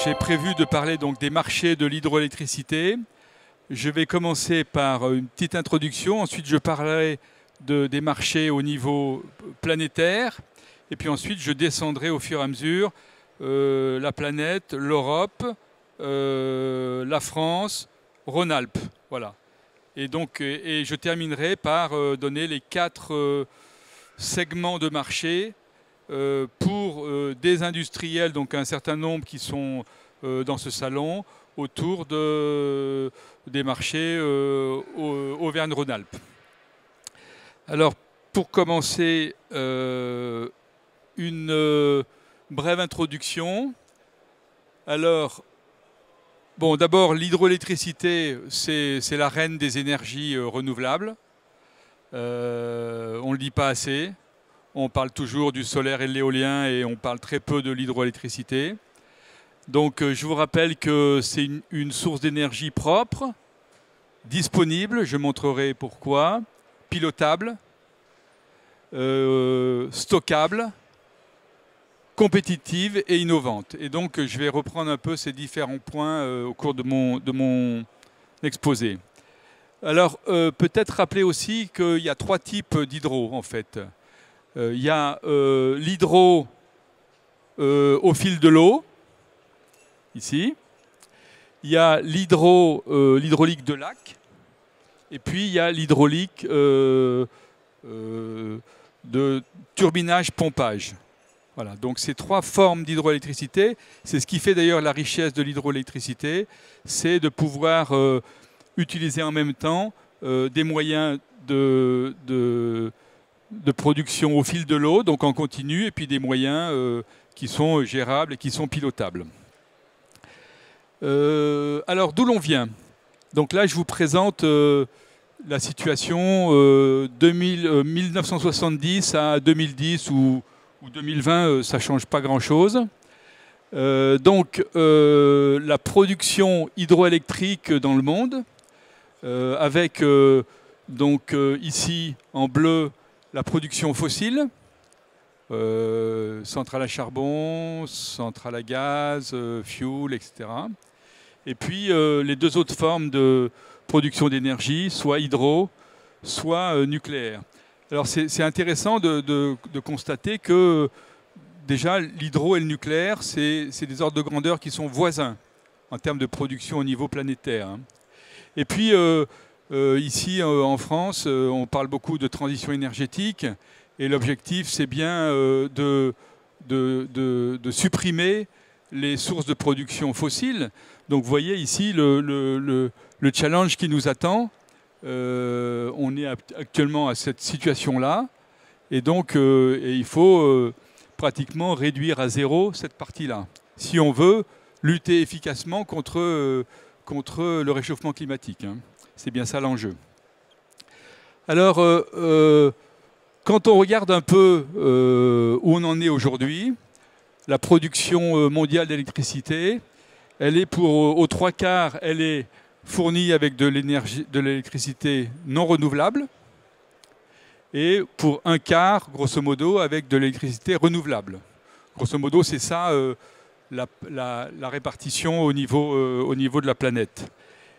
J'ai prévu de parler donc des marchés de l'hydroélectricité. Je vais commencer par une petite introduction, ensuite je parlerai des marchés au niveau planétaire, et puis ensuite je descendrai au fur et à mesure la planète, l'Europe, la France, Rhône-Alpes. Voilà. Et donc, et je terminerai par donner les 4 segments de marché pour des industriels, donc un certain nombre qui sont dans ce salon, autour des marchés Auvergne-Rhône-Alpes. Alors, pour commencer, une brève introduction. Alors, bon, d'abord, l'hydroélectricité, c'est la reine des énergies renouvelables. On ne le dit pas assez. On parle toujours du solaire et de l'éolien et on parle très peu de l'hydroélectricité. Donc je vous rappelle que c'est une source d'énergie propre, disponible, je montrerai pourquoi, pilotable, stockable, compétitive et innovante. Et donc je vais reprendre un peu ces différents points au cours de mon exposé. Alors peut-être rappeler aussi qu'il y a 3 types d'hydro en fait. Il y a l'hydro au fil de l'eau, ici. Il y a l'hydraulique de lac. Et puis il y a l'hydraulique de turbinage-pompage. Voilà, donc ces 3 formes d'hydroélectricité, c'est ce qui fait d'ailleurs la richesse de l'hydroélectricité, c'est de pouvoir utiliser en même temps des moyens de production au fil de l'eau, donc en continu, et puis des moyens qui sont gérables et qui sont pilotables. Alors, d'où l'on vient? Donc là, je vous présente la situation 1970 à 2010 ou 2020, ça ne change pas grand-chose. Donc, la production hydroélectrique dans le monde, avec donc ici en bleu, la production fossile, centrale à charbon, centrale à gaz, fuel, etc. Et puis les 2 autres formes de production d'énergie, soit hydro, soit nucléaire. Alors c'est intéressant de constater que déjà l'hydro et le nucléaire, c'est des ordres de grandeur qui sont voisins en termes de production au niveau planétaire. Et puis ici en France, on parle beaucoup de transition énergétique et l'objectif c'est bien de supprimer les sources de production fossiles. Donc vous voyez ici le challenge qui nous attend. On est actuellement à cette situation-là et donc il faut pratiquement réduire à 0 cette partie-là si on veut lutter efficacement contre le réchauffement climatique. C'est bien ça l'enjeu. Alors, quand on regarde un peu où on en est aujourd'hui, la production mondiale d'électricité, elle est aux 3/4, elle est fournie avec de l'électricité non renouvelable et pour 1/4, grosso modo, avec de l'électricité renouvelable. Grosso modo, c'est ça la répartition au niveau de la planète.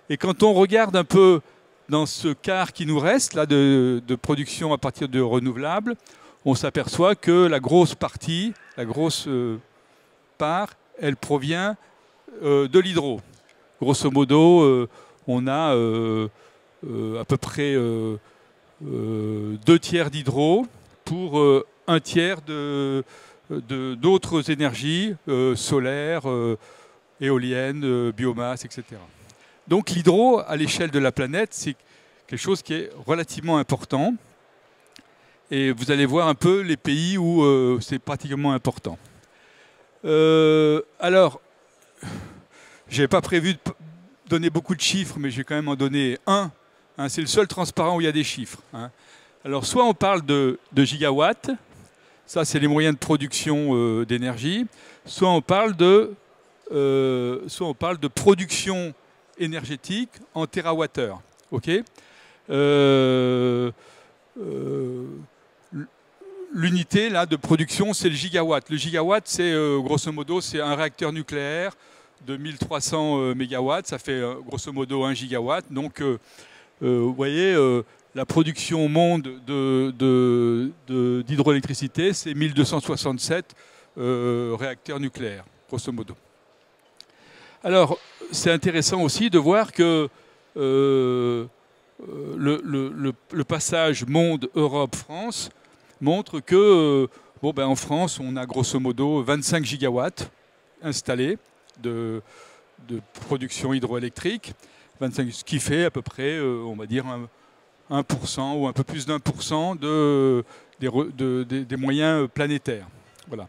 Et quand on regarde un peu dans ce quart qui nous reste là, de production à partir de renouvelables, on s'aperçoit que la grosse partie, la grosse part, elle provient de l'hydro. Grosso modo, on a à peu près 2/3 d'hydro pour 1/3 d'autres énergies, solaires, éoliennes, biomasse, etc. Donc l'hydro, à l'échelle de la planète, c'est quelque chose qui est relativement important. Et vous allez voir un peu les pays où c'est pratiquement important. Alors, je n'avais pas prévu de donner beaucoup de chiffres, mais je vais quand même en donner un. C'est le seul transparent où il y a des chiffres. Alors, soit on parle de gigawatts, ça c'est les moyens de production d'énergie, soit on parle de production énergétique en térawattheure. Okay, l'unité là, de production, c'est le gigawatt. Le gigawatt, c'est grosso modo, c'est un réacteur nucléaire de 1300 mégawatts, ça fait grosso modo 1 gigawatt. Donc, vous voyez, la production au monde d'hydroélectricité, c'est 1267 réacteurs nucléaires, grosso modo. Alors, c'est intéressant aussi de voir que le passage monde-Europe-France montre que, bon, ben, en France, on a grosso modo 25 gigawatts installés de production hydroélectrique, 25, ce qui fait à peu près, on va dire, 1% ou un peu plus d'1% des moyens planétaires. Voilà.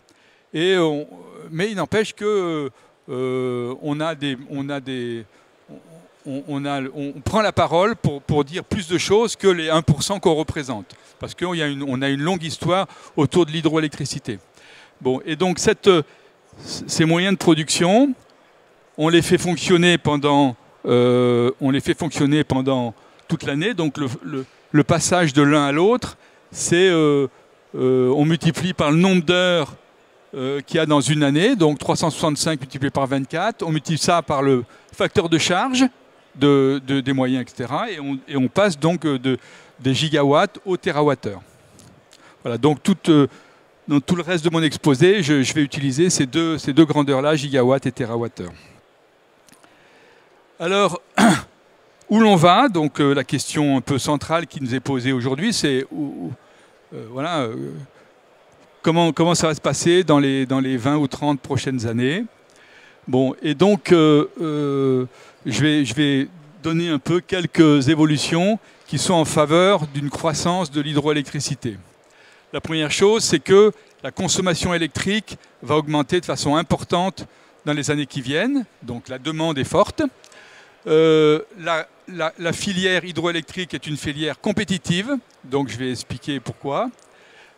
Mais il n'empêche que on prend la parole pour dire plus de choses que les 1% qu'on représente. Parce qu'on a une longue histoire autour de l'hydroélectricité. Bon, et donc ces moyens de production, on les fait fonctionner pendant toute l'année. Donc le passage de l'un à l'autre, c'est on multiplie par le nombre d'heures qu'il y a dans une année, donc 365 multiplié par 24, on multiplie ça par le facteur de charge des moyens, etc. Et on passe donc des gigawatts au térawattheure. Voilà, donc dans tout le reste de mon exposé, je vais utiliser ces deux grandeurs-là, gigawatts et térawattheure. Alors, où l'on va? Donc la question un peu centrale qui nous est posée aujourd'hui, c'est voilà, comment ça va se passer dans les 20 ou 30 prochaines années. Bon, et donc je vais donner un peu quelques évolutions qui sont en faveur d'une croissance de l'hydroélectricité. La première chose, c'est que la consommation électrique va augmenter de façon importante dans les années qui viennent, donc la demande est forte. La filière hydroélectrique est une filière compétitive, donc je vais expliquer pourquoi.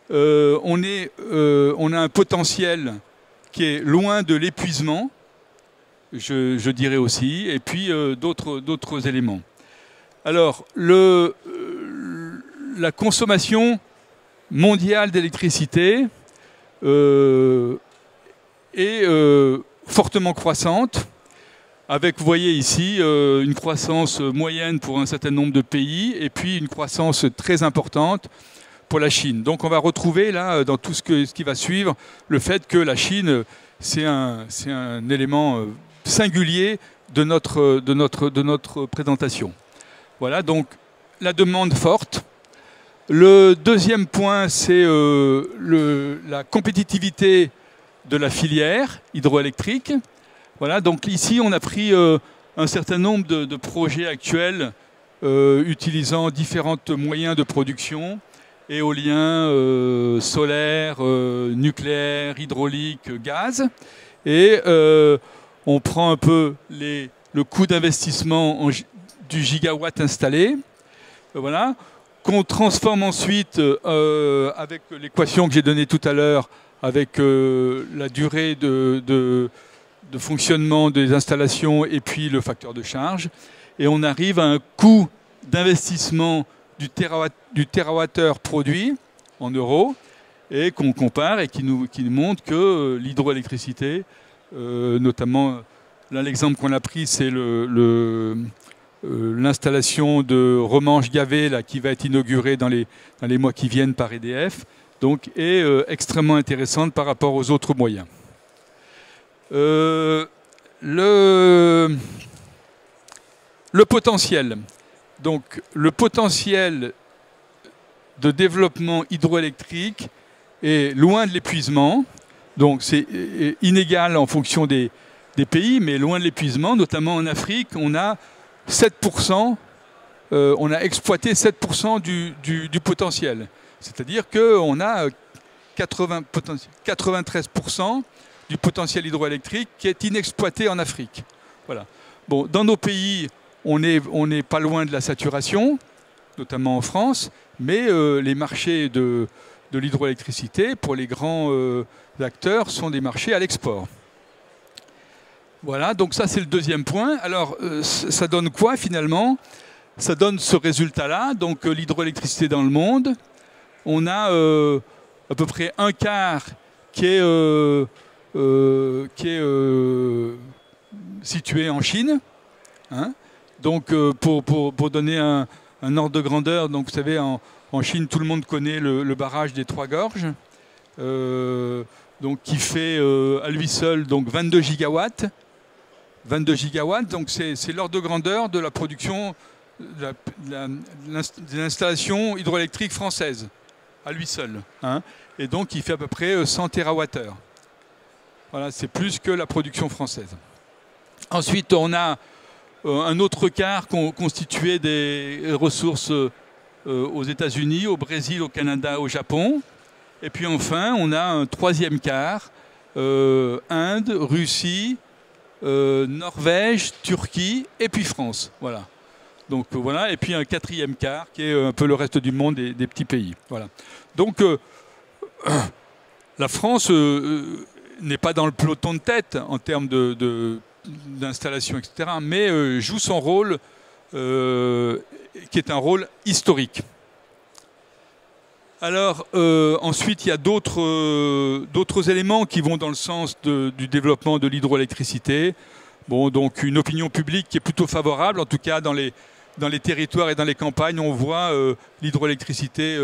On a un potentiel qui est loin de l'épuisement, je dirais aussi, et puis d'autres éléments. Alors, la consommation mondiale d'électricité est fortement croissante, avec, vous voyez ici, une croissance moyenne pour un certain nombre de pays, et puis une croissance très importante pour la Chine. Donc on va retrouver là, dans tout ce qui va suivre, le fait que la Chine, c'est un élément singulier de notre présentation. Voilà, donc la demande forte. Le deuxième point, c'est la compétitivité de la filière hydroélectrique. Voilà, donc ici, on a pris un certain nombre de projets actuels utilisant différents moyens de production, éolien, solaire, nucléaire, hydraulique, gaz. Et on prend un peu le coût d'investissement du gigawatt installé. Voilà, qu'on transforme ensuite avec l'équation que j'ai donnée tout à l'heure, avec la durée de fonctionnement des installations et puis le facteur de charge. Et on arrive à un coût d'investissement du térawattheure produit en euros et qu'on compare et qui nous montre que l'hydroélectricité, notamment, là l'exemple qu'on a pris, c'est l'installation de Remanche-Gavet là, qui va être inaugurée dans les mois qui viennent par EDF, donc est extrêmement intéressante par rapport aux autres moyens. Le potentiel. Donc le potentiel de développement hydroélectrique est loin de l'épuisement. Donc c'est inégal en fonction des pays, mais loin de l'épuisement. Notamment en Afrique, on a 7%, on a exploité 7% du potentiel. C'est-à-dire qu'on a 93% du potentiel hydroélectrique qui est inexploité en Afrique. Voilà. Bon, dans nos pays, on n'est pas loin de la saturation, notamment en France, mais les marchés de l'hydroélectricité, pour les grands acteurs, sont des marchés à l'export. Voilà, donc ça c'est le deuxième point. Alors, ça donne quoi finalement? Ça donne ce résultat-là, donc l'hydroélectricité dans le monde. On a à peu près un quart qui est situé en Chine. Hein. Donc, pour donner un ordre de grandeur, donc, vous savez, en Chine, tout le monde connaît le barrage des Trois Gorges, donc, qui fait à lui seul donc, 22 gigawatts. 22 gigawatts, donc c'est l'ordre de grandeur de la production de l'installation hydroélectrique française, à lui seul. Hein. Et donc, il fait à peu près 100 TWh. Voilà, c'est plus que la production française. Ensuite, on a un autre quart constitué des ressources aux États-Unis, au Brésil, au Canada, au Japon. Et puis enfin, on a un troisième quart, Inde, Russie, Norvège, Turquie et puis France. Voilà. Donc voilà, et puis un quatrième quart qui est un peu le reste du monde des petits pays. Voilà. Donc la France n'est pas dans le peloton de tête en termes d'installation, etc., mais joue son rôle qui est un rôle historique. Alors ensuite, il y a d'autres éléments qui vont dans le sens du développement de l'hydroélectricité. Bon, donc une opinion publique qui est plutôt favorable, en tout cas dans les territoires et dans les campagnes, on voit l'hydroélectricité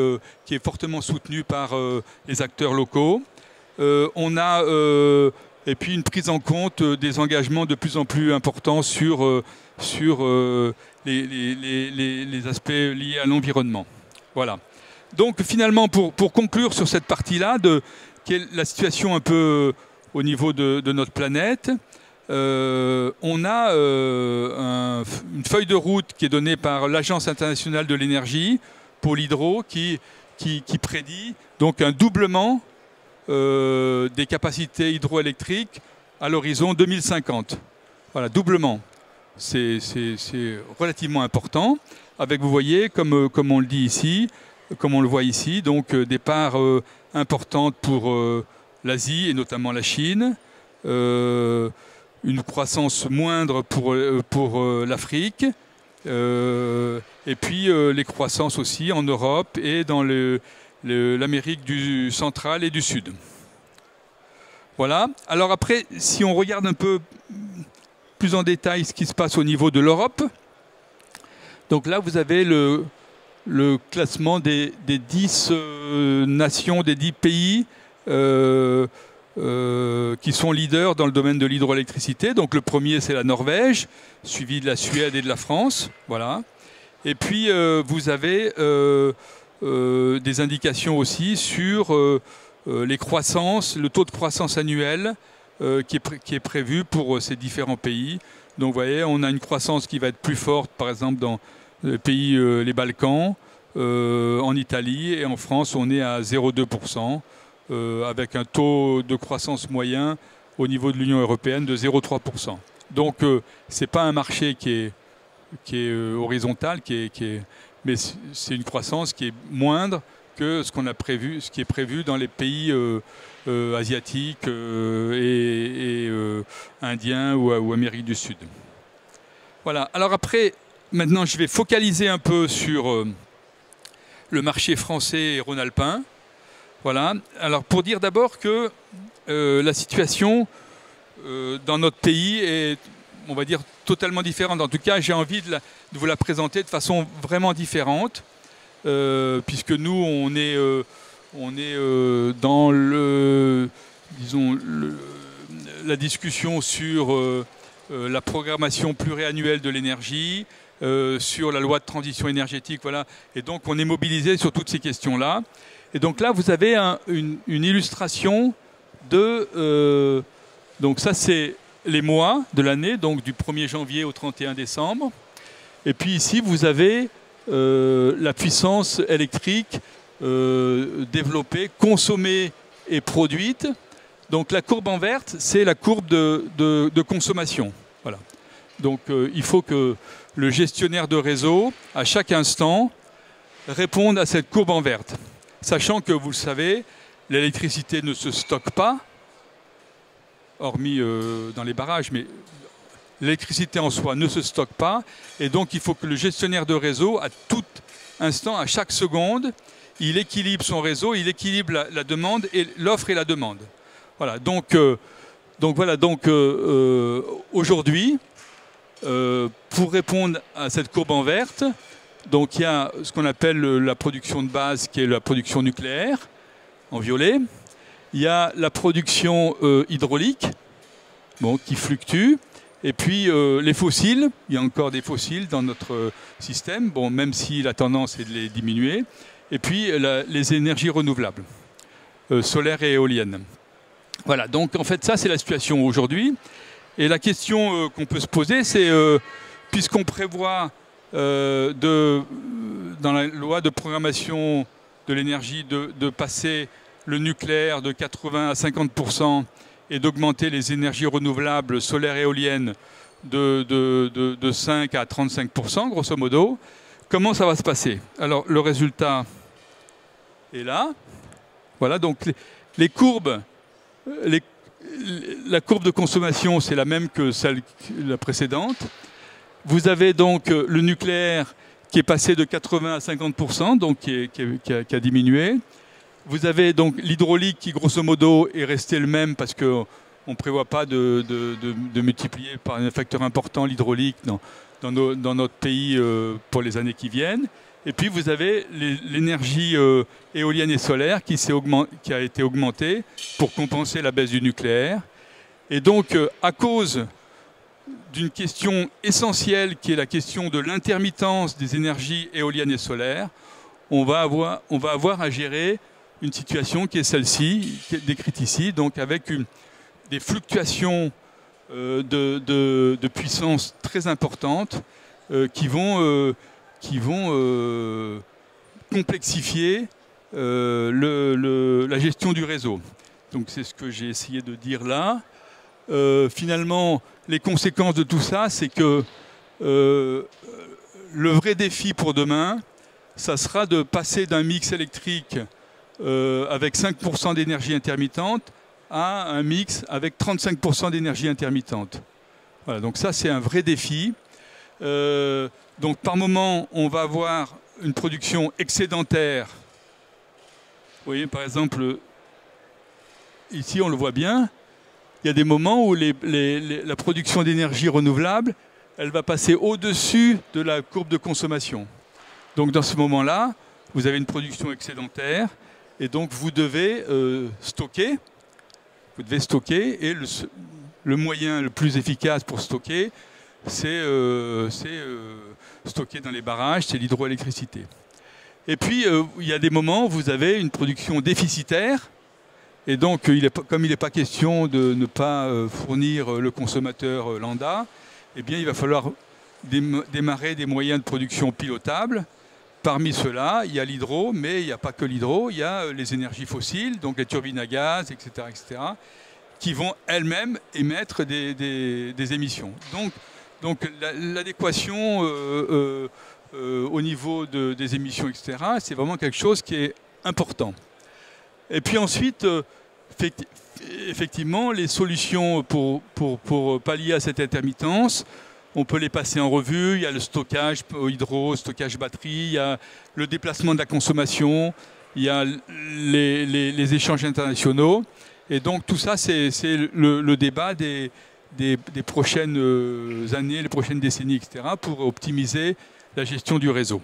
qui est fortement soutenue par les acteurs locaux. On a et puis une prise en compte des engagements de plus en plus importants sur les aspects liés à l'environnement. Voilà. Donc finalement, pour conclure sur cette partie-là, quelle est la situation un peu au niveau de notre planète, on a une feuille de route qui est donnée par l'Agence internationale de l'énergie pour l'hydro qui prédit donc un doublement des capacités hydroélectriques à l'horizon 2050. Voilà, doublement. C'est relativement important. Avec, vous voyez, comme on le dit ici, comme on le voit ici, donc des parts importantes pour l'Asie et notamment la Chine, une croissance moindre pour l'Afrique, et puis les croissances aussi en Europe et dans l'Amérique centrale et du Sud. Voilà. Alors après, si on regarde un peu plus en détail ce qui se passe au niveau de l'Europe, donc là vous avez le classement des 10 nations, des 10 pays qui sont leaders dans le domaine de l'hydroélectricité. Donc le premier, c'est la Norvège, suivi de la Suède et de la France. Voilà. Et puis vous avez des indications aussi sur les croissances, le taux de croissance annuel qui est prévu pour ces différents pays. Donc vous voyez, on a une croissance qui va être plus forte, par exemple, dans les pays, les Balkans, en Italie, et en France, on est à 0,2%, avec un taux de croissance moyen au niveau de l'Union européenne de 0,3%. Donc, ce n'est pas un marché qui est horizontal, mais c'est une croissance qui est moindre que ce qui est prévu dans les pays asiatiques et indiens ou Amérique du Sud. Voilà. Alors après, maintenant, je vais focaliser un peu sur le marché français et rhône-alpin. Voilà. Alors pour dire d'abord que la situation dans notre pays est, on va dire, totalement différente. En tout cas, j'ai envie de vous la présenter de façon vraiment différente, puisque nous, on est dans la discussion sur la programmation pluriannuelle de l'énergie, sur la loi de transition énergétique, voilà. Et donc, on est mobilisé sur toutes ces questions-là. Et donc là, vous avez une illustration de... donc ça, c'est les mois de l'année, donc du 1er janvier au 31 décembre. Et puis ici, vous avez la puissance électrique développée, consommée et produite. Donc la courbe en verte, c'est la courbe de consommation. Voilà. Donc il faut que le gestionnaire de réseau, à chaque instant, réponde à cette courbe en verte. Sachant que, vous le savez, l'électricité ne se stocke pas, hormis dans les barrages, mais l'électricité en soi ne se stocke pas. Et donc, il faut que le gestionnaire de réseau, à tout instant, à chaque seconde, il équilibre son réseau, il équilibre la demande et l'offre et la demande. Voilà. Donc, Donc voilà, donc aujourd'hui, pour répondre à cette courbe en verte, donc il y a ce qu'on appelle la production de base, qui est la production nucléaire, en violet. Il y a la production hydraulique, bon, qui fluctue. Et puis les fossiles, il y a encore des fossiles dans notre système, bon, même si la tendance est de les diminuer. Et puis les énergies renouvelables, solaires et éoliennes. Voilà, donc en fait ça c'est la situation aujourd'hui. Et la question qu'on peut se poser, c'est puisqu'on prévoit dans la loi de programmation de l'énergie de passer le nucléaire de 80 à 50% et d'augmenter les énergies renouvelables solaires et éoliennes de 5 à 35%, grosso modo, comment ça va se passer? Alors le résultat est là. Voilà, donc les courbes, la courbe de consommation, c'est la même que la précédente. Vous avez donc le nucléaire qui est passé de 80 à 50%, donc qui a diminué. Vous avez donc l'hydraulique qui, grosso modo, est resté le même parce qu'on ne prévoit pas de multiplier par un facteur important l'hydraulique dans notre pays pour les années qui viennent. Et puis vous avez l'énergie éolienne et solaire qui a été augmentée pour compenser la baisse du nucléaire. Et donc, à cause d'une question essentielle qui est la question de l'intermittence des énergies éoliennes et solaires, on va avoir à gérer une situation qui est celle-ci, qui est décrite ici, donc avec des fluctuations de puissance très importantes qui vont complexifier la gestion du réseau. Donc c'est ce que j'ai essayé de dire là. Finalement, les conséquences de tout ça, c'est que le vrai défi pour demain, ça sera de passer d'un mix électrique avec 5% d'énergie intermittente à un mix avec 35% d'énergie intermittente. Voilà, donc ça, c'est un vrai défi. Donc par moment, on va avoir une production excédentaire. Vous voyez, par exemple, ici, on le voit bien. Il y a des moments où la production d'énergie renouvelable, elle va passer au-dessus de la courbe de consommation. Donc dans ce moment-là, vous avez une production excédentaire et donc vous devez stocker. Vous devez stocker et le moyen le plus efficace pour stocker, c'est stocker dans les barrages, c'est l'hydroélectricité. Et puis, il y a des moments où vous avez une production déficitaire. Et donc, comme il n'est pas question de ne pas fournir le consommateur lambda, eh bien, il va falloir démarrer des moyens de production pilotables. Parmi ceux-là, il y a l'hydro, mais il n'y a pas que l'hydro. Il y a les énergies fossiles, donc les turbines à gaz, etc., qui vont elles-mêmes émettre des émissions. Donc l'adéquation au niveau des émissions, etc., c'est vraiment quelque chose qui est important. Et puis ensuite, effectivement, les solutions pour pallier à cette intermittence, on peut les passer en revue. Il y a le stockage hydro, stockage batterie, il y a le déplacement de la consommation, il y a les échanges internationaux. Et donc tout ça, c'est le débat des prochaines années, les prochaines décennies, etc., pour optimiser la gestion du réseau.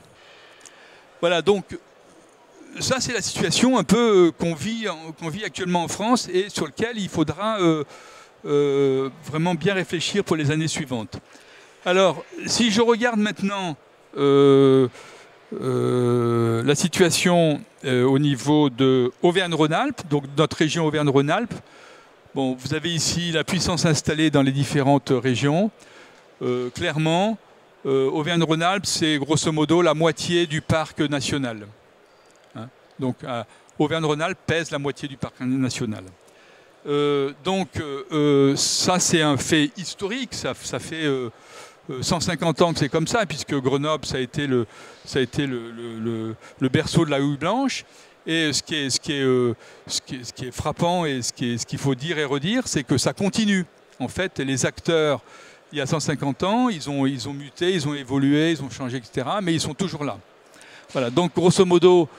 Voilà, donc ça, c'est la situation un peu qu'on vit actuellement en France et sur laquelle il faudra vraiment bien réfléchir pour les années suivantes. Alors, si je regarde maintenant la situation au niveau de Auvergne-Rhône-Alpes, donc notre région Auvergne-Rhône-Alpes, bon, vous avez ici la puissance installée dans les différentes régions. Clairement, Auvergne-Rhône-Alpes, c'est grosso modo la moitié du parc national. Donc, Auvergne-Rhône-Alpes pèse la moitié du parc national. Ça, c'est un fait historique. Ça fait 150 ans que c'est comme ça, puisque Grenoble, ça a été le berceau de la houille blanche. Et ce qui est frappant et ce qu'il faut dire et redire, c'est que ça continue. En fait, les acteurs, il y a 150 ans, ils ont muté, ils ont évolué, ils ont changé, etc. Mais ils sont toujours là. Voilà. Donc, grosso modo,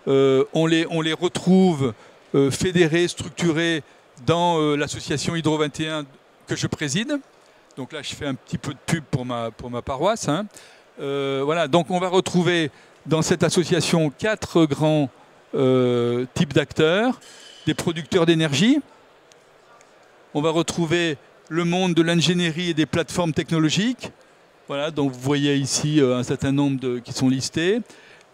on les retrouve fédérés, structurés dans l'association Hydro 21 que je préside. Donc là, je fais un petit peu de pub pour ma paroisse. Hein. Voilà, donc on va retrouver dans cette association 4 grands types d'acteurs, des producteurs d'énergie. On va retrouver le monde de l'ingénierie et des plateformes technologiques. Voilà, donc vous voyez ici un certain nombre qui sont listés.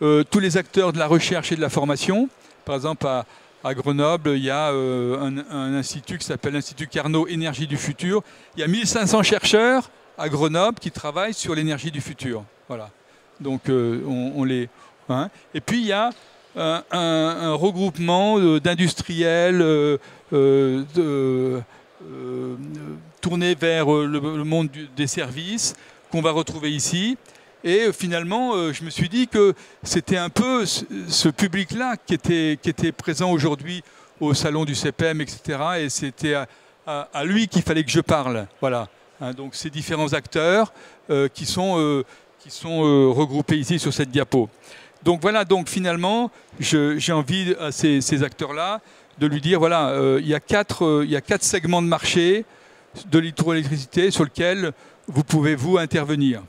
Tous les acteurs de la recherche et de la formation. Par exemple, à Grenoble, il y a un institut qui s'appelle l'Institut Carnot Énergie du Futur. Il y a 1500 chercheurs à Grenoble qui travaillent sur l'énergie du futur. Voilà. Donc on les... Hein. Et puis il y a un regroupement d'industriels tournés vers le monde des services qu'on va retrouver ici. Et finalement, je me suis dit que c'était un peu ce public-là qui était présent aujourd'hui au salon du CPM, etc. Et c'était à lui qu'il fallait que je parle. Voilà. Hein, donc ces différents acteurs qui sont regroupés ici sur cette diapo. Donc voilà, donc finalement, j'ai envie à ces acteurs-là de lui dire, voilà, il y a quatre segments de marché de l'hydroélectricité sur lesquels vous pouvez vous intervenir.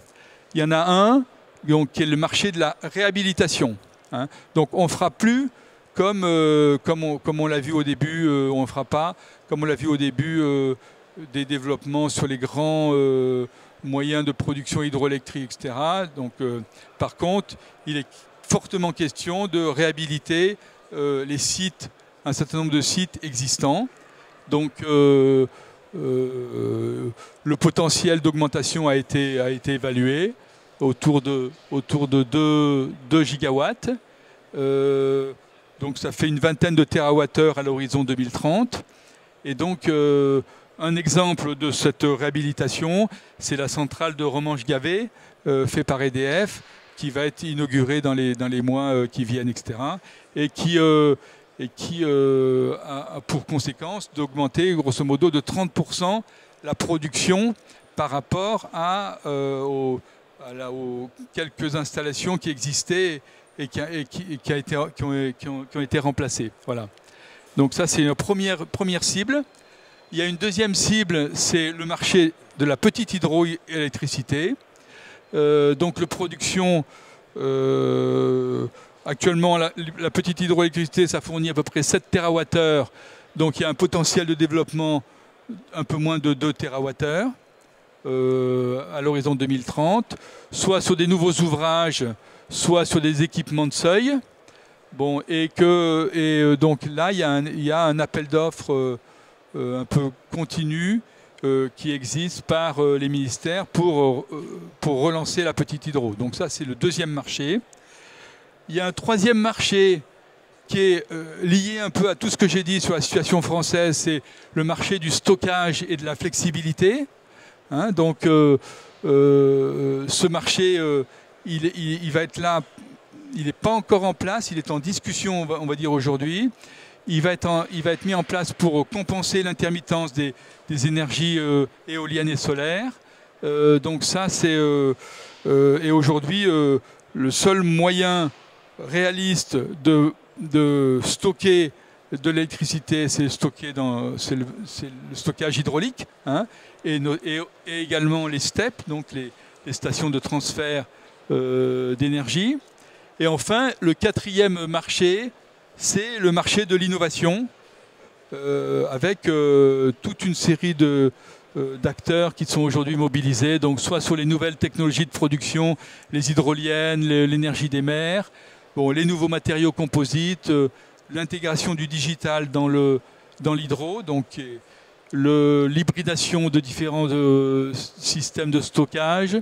Il y en a un donc, qui est le marché de la réhabilitation. Hein. Donc on ne fera plus comme on l'a vu au début, on ne fera pas comme on l'a vu au début des développements sur les grands moyens de production hydroélectrique, etc. Donc, par contre, il est fortement question de réhabiliter les sites, un certain nombre de sites existants. Donc le potentiel d'augmentation a été évalué autour de 2 gigawatts. Donc ça fait une vingtaine de térawattheures à l'horizon 2030. Et donc un exemple de cette réhabilitation, c'est la centrale de Romanche-Gavet, faite par EDF, qui va être inaugurée dans les mois qui viennent, etc. Et qui a pour conséquence d'augmenter grosso modo de 30% la production par rapport aux quelques installations qui existaient et qui ont été remplacées. Voilà. Donc ça, c'est une première cible. Il y a une deuxième cible, c'est le marché de la petite hydroélectricité. Donc la production... actuellement, la petite hydroélectricité, ça fournit à peu près 7 TWh. Donc il y a un potentiel de développement un peu moins de 2 TWh à l'horizon 2030, soit sur des nouveaux ouvrages, soit sur des équipements de seuil. Bon, donc là, il y a un appel d'offres un peu continu qui existe par les ministères pour relancer la petite hydro. Donc ça, c'est le deuxième marché. Il y a un troisième marché qui est lié un peu à tout ce que j'ai dit sur la situation française, c'est le marché du stockage et de la flexibilité. Hein, donc ce marché, il va être là, il n'est pas encore en place, il est en discussion, on va dire aujourd'hui. Il va être mis en place pour compenser l'intermittence des énergies éoliennes et solaires. Donc ça, c'est... et aujourd'hui, le seul moyen réaliste de stocker de l'électricité, c'est le stockage hydraulique, hein, et également les STEP, donc les stations de transfert d'énergie. Et enfin, le quatrième marché, c'est le marché de l'innovation, avec toute une série d'acteurs qui sont aujourd'hui mobilisés, donc soit sur les nouvelles technologies de production, les hydroliennes, l'énergie des mers, bon, les nouveaux matériaux composites, l'intégration du digital dans l'hydro, donc l'hybridation de différents systèmes de stockage,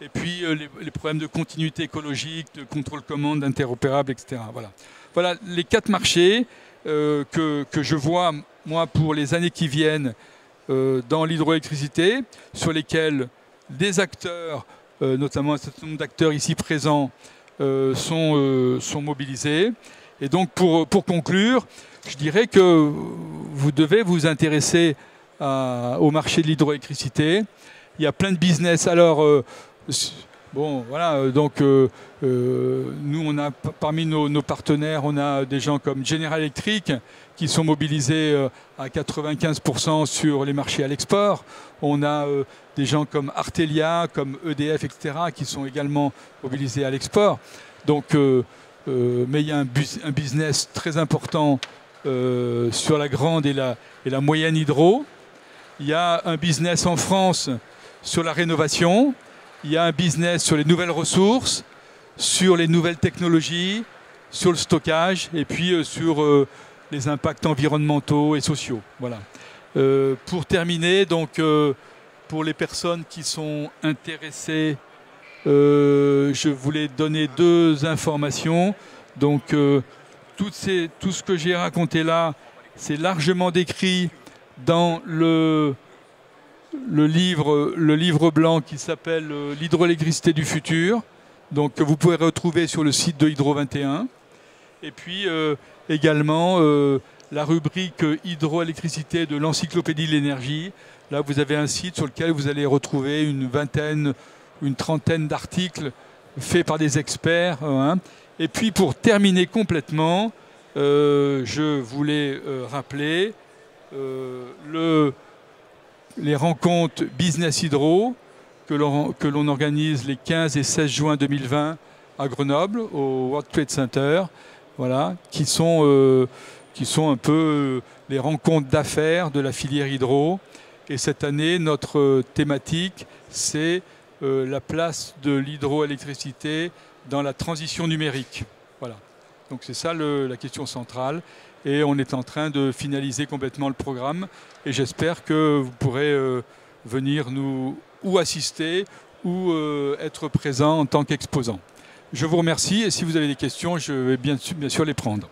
et puis les problèmes de continuité écologique, de contrôle commande, d'interopérable, etc. Voilà les 4 marchés que je vois, moi, pour les années qui viennent dans l'hydroélectricité, sur lesquels des acteurs, notamment un certain nombre d'acteurs ici présents, sont mobilisés. Et donc, pour conclure, je dirais que vous devez vous intéresser au marché de l'hydroélectricité. Il y a plein de business. Alors, bon, voilà, donc nous, on a parmi nos partenaires, on a des gens comme General Electric qui sont mobilisés à 95% sur les marchés à l'export. On a des gens comme Artelia, comme EDF, etc., qui sont également mobilisés à l'export. Donc, mais il y a un business très important sur la grande et la moyenne hydro. Il y a un business en France sur la rénovation. Il y a un business sur les nouvelles ressources, sur les nouvelles technologies, sur le stockage et puis sur les impacts environnementaux et sociaux. Voilà. Pour terminer, donc, pour les personnes qui sont intéressées, je voulais donner 2 informations. Donc, tout ce que j'ai raconté là, c'est largement décrit dans le livre blanc qui s'appelle « L'hydroélectricité du futur », donc que vous pouvez retrouver sur le site de Hydro 21. Et puis également la rubrique hydroélectricité de l'encyclopédie de l'énergie. Là, vous avez un site sur lequel vous allez retrouver une vingtaine, une trentaine d'articles faits par des experts. Hein. Et puis pour terminer complètement, je voulais rappeler les rencontres Business Hydro que l'on organise les 15 et 16 juin 2020 à Grenoble, au World Trade Center, voilà, qui sont un peu les rencontres d'affaires de la filière hydro. Et cette année, notre thématique, c'est la place de l'hydroélectricité dans la transition numérique. Voilà. Donc c'est ça la question centrale. Et on est en train de finaliser complètement le programme. Et j'espère que vous pourrez venir nous ou assister ou être présent en tant qu'exposant. Je vous remercie et si vous avez des questions, je vais bien sûr les prendre.